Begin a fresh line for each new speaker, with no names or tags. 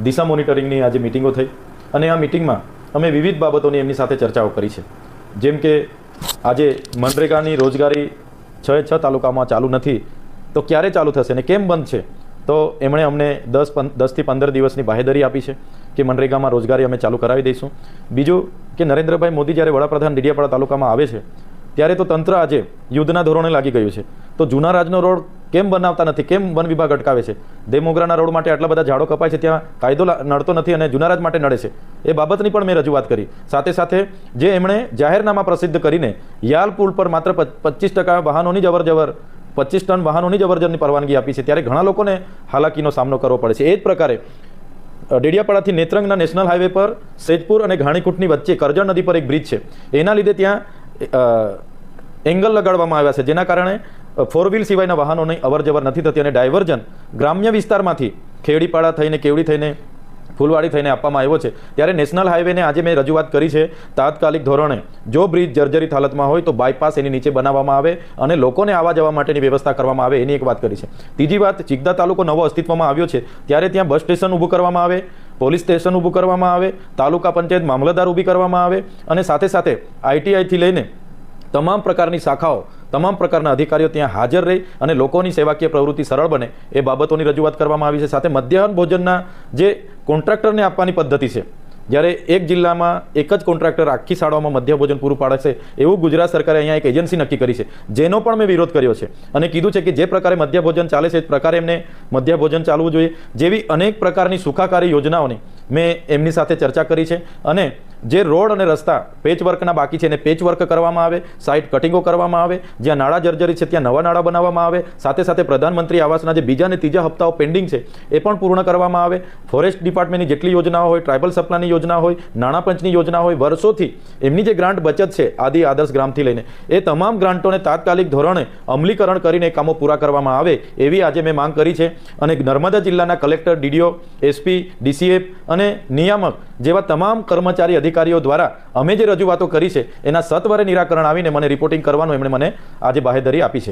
દિશા મોનિટરિંગની આજે મિટિંગો થઈ અને આ મિટિંગમાં અમે વિવિધ બાબતોની એમની સાથે ચર્ચાઓ કરી છે. જેમ કે આજે મનરેગાની રોજગારી 6 તાલુકામાં ચાલુ નથી તો ક્યારે ચાલુ થશે અને કેમ બંધ છે, તો એમણે અમને 10 થી 15 દિવસની બાહેધરી આપી છે કે મનરેગામાં રોજગારી અમે ચાલુ કરાવી દઈશું. બીજું કે નરેન્દ્રભાઈ મોદી જ્યારે વડાપ્રધાન ડેડિયાપાડા તાલુકામાં આવે છે ત્યારે તો તંત્ર આજે યુદ્ધના ધોરણે લાગી ગયું છે. તો જૂના રાજનો રોડ કેમ બનાવતા નથી, કેમ વન વિભાગ અટકાવે છે? દેમોગરાના રોડ માટે આટલા બધા ઝાડો કપાય છે, ત્યાં કાયદો નડતો નથી અને જૂના રાજ માટે નડે છે. એ બાબતની પણ મેં રજૂઆત કરી. સાથે સાથે જે એમણે જાહેરનામા પ્રસિદ્ધ કરીને યાલ પુલ પર માત્ર 25% વાહનોની જ અવરજવર 25 ટન વાહનોની જ અવરજવરની પરવાનગી આપી છે, ત્યારે ઘણા લોકોને હાલાકીનો સામનો કરવો પડે છે. એ જ પ્રકારે ડેડિયાપાડાથી નેત્રંગના નેશનલ હાઈવે પર સેજપુર અને ઘાણીકૂટની વચ્ચે કરજણ નદી પર એક બ્રિજ છે. એના લીધે ત્યાં એંગલ લગાડવામાં આવ્યા છે, જેના કારણે 4 વ્હીલ સિવાયના વાહનોની અવરજવર નથી થતી અને ડાયવર્ઝન ગ્રામ્ય વિસ્તારમાંથી ખેડીપાડા થઈને કેવડી થઈને ફૂલવાડી થઈને આપવામાં આવ્યો છે. ત્યારે નેશનલ હાઈવેને આજે મેં રજૂઆત કરી છે તાત્કાલિક ધોરણે જો બ્રિજ જર્જરિત હાલતમાં હોય તો બાયપાસ એની નીચે બનાવવામાં આવે અને લોકોને આવવા જવા માટેની વ્યવસ્થા કરવામાં આવે, એની એક વાત કરી છે. ત્રીજી વાત, ચિગદા તાલુકો નવો અસ્તિત્વમાં આવ્યો છે ત્યારે ત્યાં બસ સ્ટેશન ઊભું કરવામાં આવે, પોલીસ સ્ટેશન ઊભું કરવામાં આવે, તાલુકા પંચાયત મામલતદાર ઊભી કરવામાં આવે અને સાથે સાથે આઈટીઆઈથી લઈને તમામ પ્રકારની શાખાઓ, તમામ પ્રકારના અધિકારીઓ ત્યાં હાજર રહી અને લોકોની સેવાકીય પ્રવૃત્તિ સરળ બને એ બાબતોની રજૂઆત કરવામાં આવી છે. સાથે મધ્યાહન ભોજનના જે કોન્ટ્રાક્ટરને આપવાની પદ્ધતિ છે, જ્યારે એક જિલ્લામાં એક જ કોન્ટ્રાક્ટર આખી શાળાઓમાં મધ્યાહન ભોજન પૂરું પાડે છે, એવું ગુજરાત સરકારે અહીંયા એક એજન્સી નક્કી કરી છે, જેનો પણ મેં વિરોધ કર્યો છે અને કીધું છે કે જે પ્રકારે મધ્યાહન ભોજન ચાલે છે એ પ્રકારે એમને મધ્યાહન ભોજન ચાલવું જોઈએ. જેવી અનેક પ્રકારની સુખાકારી યોજનાઓની મેં એમની સાથે ચર્ચા કરી છે અને જે રોડ અને રસ્તા પેચવર્કના બાકી છે એને પેચવર્ક કરવામાં આવે, સાઇટ કટિંગો કરવામાં આવે, જ્યાં નાળા જર્જરી છે ત્યાં નવા નાળા બનાવવામાં આવે, સાથે સાથે પ્રધાનમંત્રી આવાસના જે બીજા અને ત્રીજા હપ્તાઓ પેન્ડિંગ છે એ પણ પૂર્ણ કરવામાં આવે. ફોરેસ્ટ ડિપાર્ટમેન્ટની જેટલી યોજનાઓ હોય, ટ્રાઇબલ સપ્લાયની યોજના હોય, નાણાં પંચની યોજના હોય, વર્ષોથી એમની જે ગ્રાન્ટ બચત છે આદિ આદર્શ ગ્રામથી લઈને એ તમામ ગ્રાન્ટોને તાત્કાલિક ધોરણે અમલીકરણ કરીને કામો પૂરા કરવામાં આવે એવી આજે મેં માંગ કરી છે. અને નર્મદા જિલ્લાના કલેક્ટર, ડીડીઓ, એસપી, ડીસીએફ અને નિયામક જેવા તમામ કર્મચારી અધિકારીઓ દ્વારા અમે જે રજૂઆતો કરી છે એના સત્વરે નિરાકરણ આવીને મને રિપોર્ટિંગ કરવાનું એમણે મને આજે બાહેધરી આપી છે.